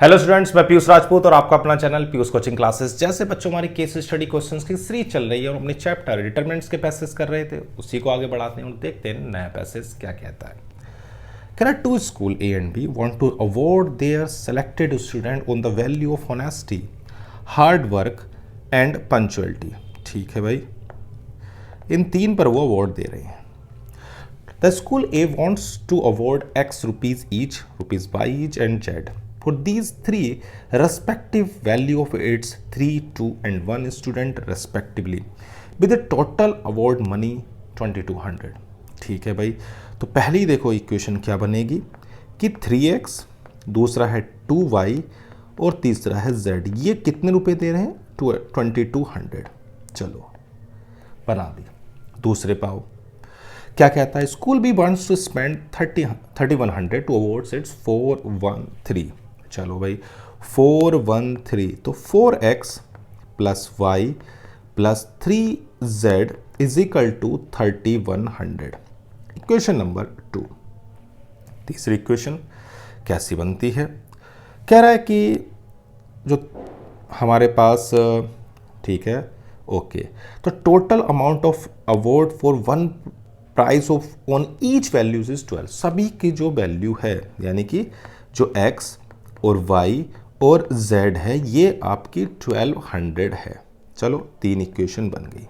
Hello students, मैं पीयूष राजपूत और आपका अपना चैनल पीयूष कोचिंग क्लासेस। जैसे बच्चों हमारी केस स्टडी क्वेश्चंस की सीरीज चल रही है और अपने चैप्टर डिटरमिनेंट्स के पैसेज कर रहे थे, उसी को आगे बढ़ाते हैं और देखते हैं नया पैसेज क्या कहता है। Can a two school A and B want to award their selected student on the value of honesty, hard work and punctuality? ठीक है भाई, इन तीन पर वो अवार्ड दे रहे हैं। The school A wants to award X rupees each, rupees Y each and Z for these three respective value of its 3, 2 and 1 student respectively with the total award money 2200। ठीक है भाई, तो पहली देखो इक्वेशन क्या बनेगी कि 3x, दूसरा है 2y और तीसरा है z। ये कितने रुपए दे रहे हैं? 2200। चलो बना दी। दूसरे पाओ क्या कहता है? School B wants to spend 3100 to awards it's 413। चलो भाई 413, तो 4x plus y plus 3z is equal to 3100। Equation number 2। तीसरी इक्वेशन कैसी बनती है? कह रहा है कि जो हमारे पास, ठीक है, ओके, तो total amount of award for one price of on each values is 12। सभी की जो वैल्यू है, यानी कि जो x और y और z है, ये आपकी 1200 है। चलो तीन इक्वेशन बन गई,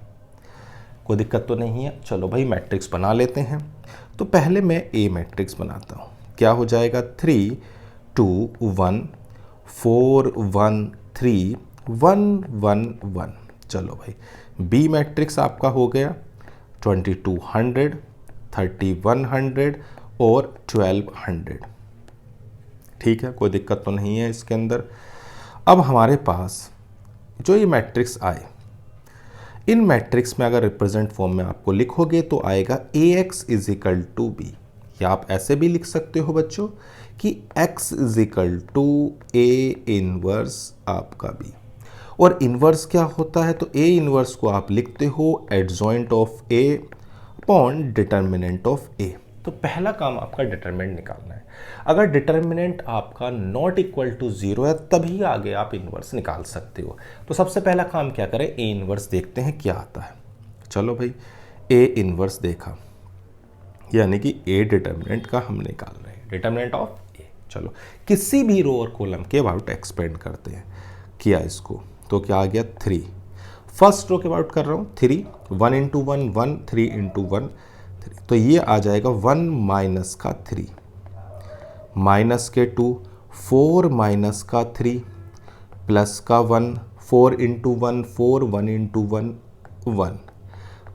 कोई दिक्कत तो नहीं है। चलो भाई मैट्रिक्स बना लेते हैं। तो पहले मैं ए मैट्रिक्स बनाता हूँ। क्या हो जाएगा? 3 2 1 4 1 3 1 1 1। चलो भाई बी मैट्रिक्स आपका हो गया 2200 3100 और 1200। ठीक है, कोई दिक्कत तो नहीं है इसके अंदर। अब हमारे पास जो ये मैट्रिक्स आए, इन मैट्रिक्स में अगर रिप्रेजेंट फॉर्म में आपको लिखोगे तो आएगा ax is equal to b, या आप ऐसे भी लिख सकते हो बच्चों कि x is equal to a inverse आपका b। और इनवर्स क्या होता है? तो a इनवर्स को आप लिखते हो adjoint of a upon determinant of a। तो पहला काम आपका डिटर्मिनेंट निकालना है। अगर डिटर्मिनेंट आपका नॉट इक्वल टू 0 है तभी आगे आप इनवर्स निकाल सकते हो। तो सबसे पहला काम क्या करें? ए इनवर्स देखते हैं क्या आता है। चलो भाई ए इनवर्स देखा, यानी कि ए डिटर्मिनेंट का हम निकाल रहे हैं, डिटर्मिनेंट ऑफ ए। चलो किसी भी रो और कॉलम के अबाउट एक्सपेंड करते हैं। किया इसको तो क्या आ गया? 3। फर्स्ट रो के अबाउट कर रहा हूँ 3, 1 इंटू 1 1, 3 इंटू 1 3, तो ये आ जाएगा 1 माइनस का 3 माइनस के 2, 4 माइनस का 3 प्लस का 1, 4 इंटू 1 4, 1 इंटू 1 1।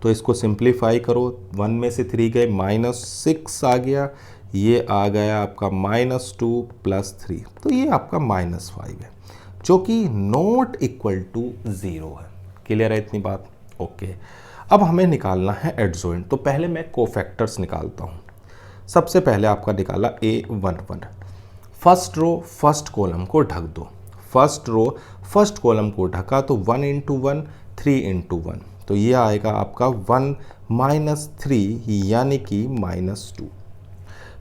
तो इसको सिंप्लीफाई करो, 1 में से 3 गए, -6 आ गया, ये आ गया आपका -2 प्लस 3, तो ये आपका -5 है, जो कि नॉट इक्वल टू 0 है। क्लियर है इतनी बात? ओके। अब हमें निकालना है एडजॉइंट। तो पहले मैं कोफैक्टर्स निकालता हूँ। सबसे पहले आपका निकाला A11। First row first column को ढक दो। फर्स्ट रो फर्स्ट कॉलम को ढका तो 1 इंटू 1 3 इंटू 1, तो ये आएगा आपका 1 माइनस 3 यानी कि -2।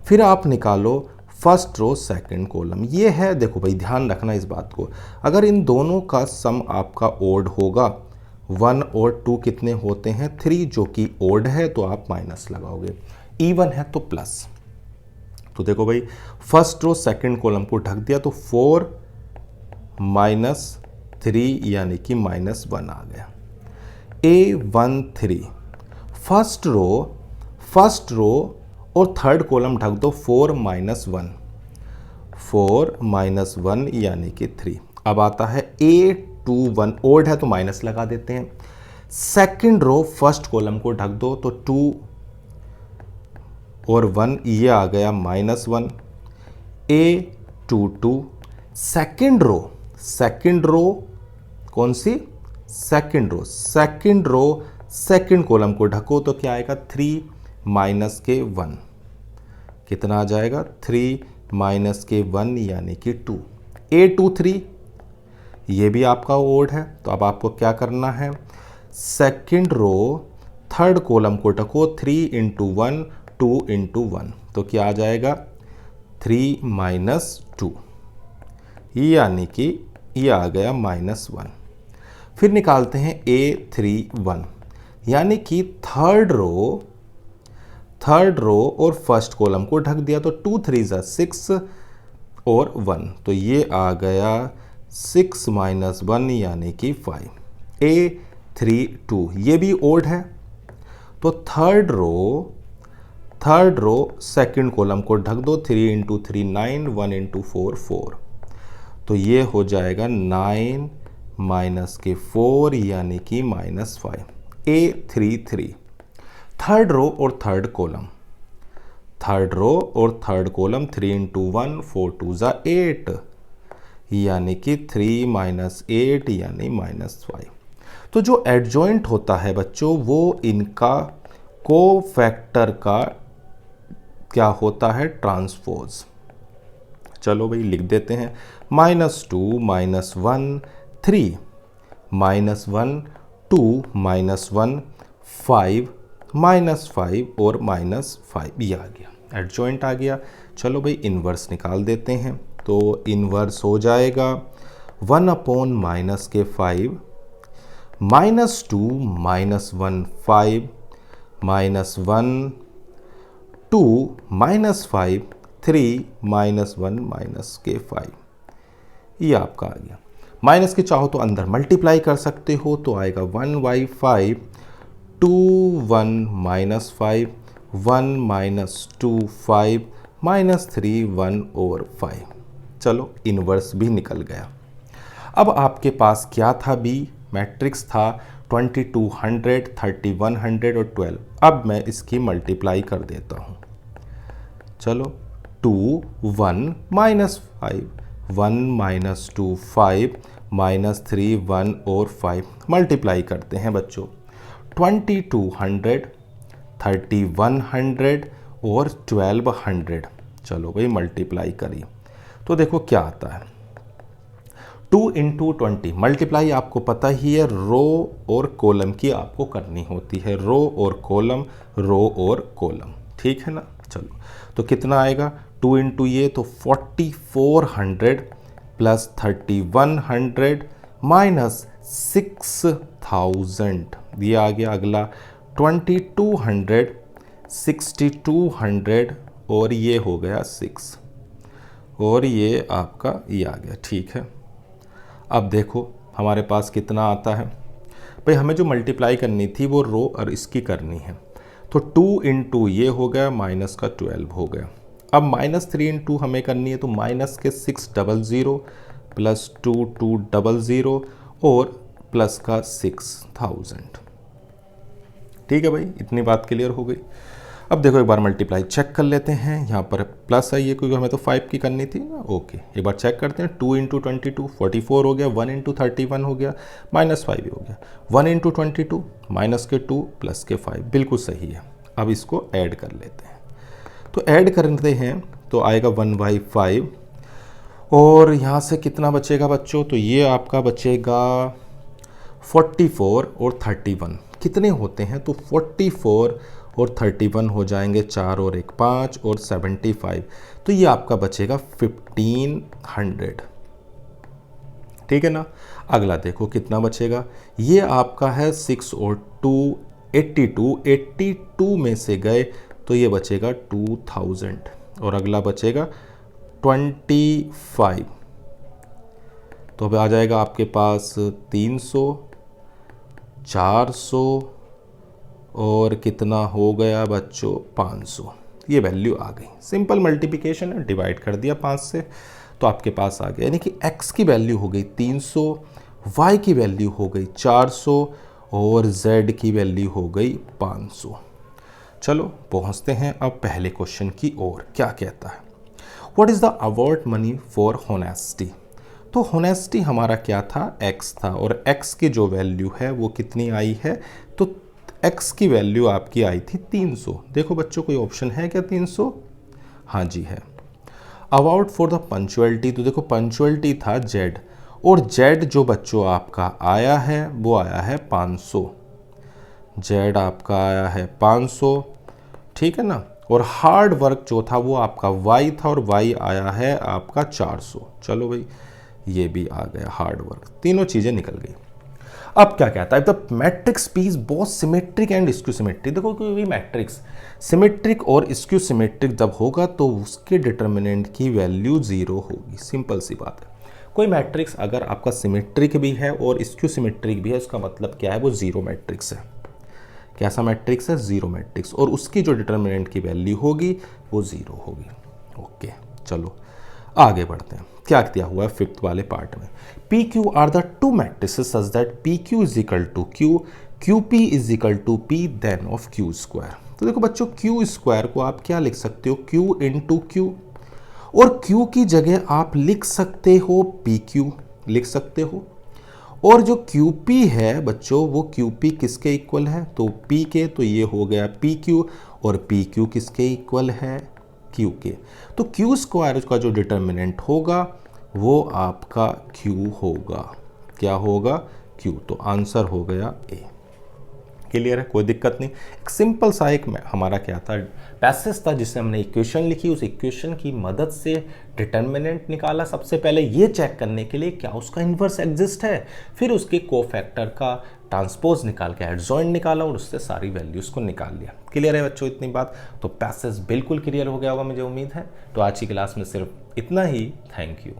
फिर आप निकालो फर्स्ट रो सेकंड कॉलम। ये है, देखो भाई ध्यान रखना इस बात को, अगर इन दोनों का सम आपका ओड होगा, 1 और 2 कितने होते हैं? 3, जो कि ओड है तो आप माइनस लगाओगे, इवन है तो प्लस। तो देखो भाई फर्स्ट रो सेकंड कॉलम को ढक दिया तो 4 माइनस 3 यानी कि -1 आ गया। A13 फर्स्ट रो और थर्ड कॉलम ढक दो, 4 माइनस 1 4 माइनस 1 यानी कि 3। अब आता है A21, ओड है तो माइनस लगा देते हैं। सेकंड रो फर्स्ट कॉलम को ढक दो तो 2 और 1, ये आ गया -1। A22 सेकंड रो कौन सी? सेकंड रो सेकंड कॉलम को ढको तो क्या आएगा? 3 माइनस के 1, कितना आ जाएगा? 3 माइनस के 1 यानी कि 2। A23 ये भी आपका ओड है, तो अब आपको क्या करना है? सेकंड रो थर्ड कॉलम को ढको, 3 इंटू 1 2 इंटू 1, तो क्या आ जाएगा? 3 माइनस 2, यानी कि ये आ गया -1। फिर निकालते हैं A31, यानी कि थर्ड रो और फर्स्ट कॉलम को ढक दिया तो 2 3 ज़ा 6 और 1, तो ये आ गया 6 - 1 यानी कि 5। A32 ये भी ओड है, तो थर्ड रो सेकंड कॉलम को ढक दो, 3 × 3 9, 1 × 4 4, तो ये हो जाएगा 9 - 4 यानी कि -5। A33 थर्ड रो और थर्ड कॉलम 3 × 1 4 2 ज़ा 8 यानी कि 3 - 8 यानी -5। तो जो एडजॉइंट होता है बच्चों वो इनका कोफैक्टर का क्या होता है, ट्रांसपोज। चलो भाई लिख देते हैं, -2 -1 3 -1 2 -1 5 -5 और -5, ये आ गया एडजॉइंट आ गया। चलो भाई इन्वर्स निकाल देते हैं, तो इन्वर्स हो जाएगा 1/-5 -2 -1 5 -1 2 -5 3 -1 -5, ये आपका आ गया। माइनस के चाहो तो अंदर मल्टीप्लाई कर सकते हो, तो आएगा 1/5 2 1 -5 1 -2 5 -3 1 और 5। चलो इन्वर्स भी निकल गया। अब आपके पास क्या था, बी मैट्रिक्स था 2200 3100 और 12। अब मैं इसकी मल्टीप्लाई कर देता हूँ। चलो 2 1 -5 1 -2 5 -3 1 और 5 मल्टीप्लाई करते हैं बच्चों। 2200 3100 और 1200, चलो भाई मल्टीप्लाई करिए तो देखो क्या आता है। 2 × 20 मल्टीप्लाई आपको पता ही है, रो और कॉलम की आपको करनी होती है, रो और कॉलम, ठीक है ना। चलो तो कितना आएगा, 2 × ये तो 4400 प्लस 3100 माइनस 6000, ये आ गया अगला 2200 6200 और ये हो गया 6 और ये आपका ये आ गया, ठीक है। अब देखो हमारे पास कितना आता है भाई, हमें जो मल्टीप्लाई करनी थी वो रो और इसकी करनी है, तो 2 × ये हो गया माइनस का 12 हो गया। अब -3 × हमें करनी है, तो माइनस के 600 प्लस 2200 और प्लस का 6000, ठीक है भाई, इतनी बात क्लियर हो गई। अब देखो एक बार मल्टीप्लाई चेक कर लेते हैं, यहाँ पर प्लस है ये क्योंकि हमें तो 5 की करनी थी ना, ओके। एक बार चेक करते हैं, 2 × 22 44 हो गया, 1 × 31 हो गया, -5 हो गया, 1 × 22 माइनस के 2 प्लस के 5, बिल्कुल सही है। अब इसको ऐड कर लेते हैं, तो ऐड करते हैं तो आएगा 1/5 और यहाँ से कितना बचेगा बच्चों, तो ये आपका बचेगा 44 और 31 कितने होते हैं, तो 44 और 31 हो जाएंगे, 4 और 1 5 और 75, तो ये आपका बचेगा 1500, ठीक है ना। अगला देखो कितना बचेगा, ये आपका है 6 और 2 82 में से गए तो ये बचेगा 2000 और अगला बचेगा 25, तो अब आ जाएगा आपके पास 300 400 और कितना हो गया बच्चों 500, ये वैल्यू आ गई। सिंपल मल्टीप्लिकेशन है, डिवाइड कर दिया 5 से तो आपके पास आ गया, यानी कि x की वैल्यू हो गई 300, y की वैल्यू हो गई 400 और z की वैल्यू हो गई 500। चलो पहुंचते हैं अब पहले क्वेश्चन की ओर, क्या कहता है, what is the award money for honesty. तो होनेस्टी हमारा क्या था, x था, और x की जो वैल्यू है वो कितनी आई है, तो x की वैल्यू आपकी आई थी 300। देखो बच्चों कोई ऑप्शन है क्या 300, हाँ जी है। अवार्ड फॉर द पंचुअलिटी, तो देखो पंचुअलिटी था z, और z जो बच्चों आपका आया है वो आया है 500, z आपका आया है 500, ठीक है ना। और हार्ड वर्क जो था वो आपका y था और y आया है आपका 400। चलो भाई ये भी आ गया हार्ड वर्क, तीनों चीज़ें निकल गई। अब क्या कहता है, the matrix P is both symmetric and skew symmetric. देखो कोई मैट्रिक्स सिमेट्रिक और स्क्यू सिमेट्रिक जब होगा तो उसके डिटर्मिनेंट की वैल्यू 0 होगी। सिंपल सी बात है। कोई मैट्रिक्स अगर आपका सिमेट्रिक भी है और स्क्यू सिमेट्रिक भी है, उसका मतलब क्या है, वो जीरो मैट्रिक्स है। कैसा मैट्रिक्स है, जीरो मैट्रिक्स, और उसकी जो डिटर्मिनेंट की वैल्यू होगी वो 0 होगी। ओके चलो आगे बढ़ते हैं। क्या दिया हुआ है फिफ्थ वाले पार्ट में, P Q are the two matrices such that P Q is equal to Q, Q P is equal to P then of Q square. तो देखो बच्चों, क्यू स्क्वायर को आप क्या लिख सकते हो, क्यू इंटू क्यू, और क्यू की जगह आप लिख सकते हो पी क्यू लिख सकते हो, और जो क्यू पी है बच्चों वो क्यू पी किसके इक्वल है, तो पी के, तो ये हो गया पी क्यू, और पी क्यू किसके इक्वल है, क्यू के। तो क्यू स्क्वायर का जो डिटर्मिनेंट होगा वो आपका क्यू होगा। क्या होगा, क्यू। तो आंसर हो गया ए। क्लियर है, कोई दिक्कत नहीं। एक सिंपल सा एक हमारा क्या था, पैसेज था जिससे हमने इक्वेशन लिखी, उस इक्वेशन की मदद से डिटर्मिनेंट निकाला सबसे पहले ये चेक करने के लिए क्या उसका इन्वर्स एग्जिस्ट है, फिर उसके कोफैक्टर का ट्रांसपोज निकाल के एडजॉइंट निकाला और उससे सारी वैल्यूज़ को निकाल लिया। क्लियर है बच्चों इतनी बात, तो पैसेज बिल्कुल क्लियर हो गया होगा मुझे उम्मीद है। तो आज की क्लास में सिर्फ इतना ही। Thank you.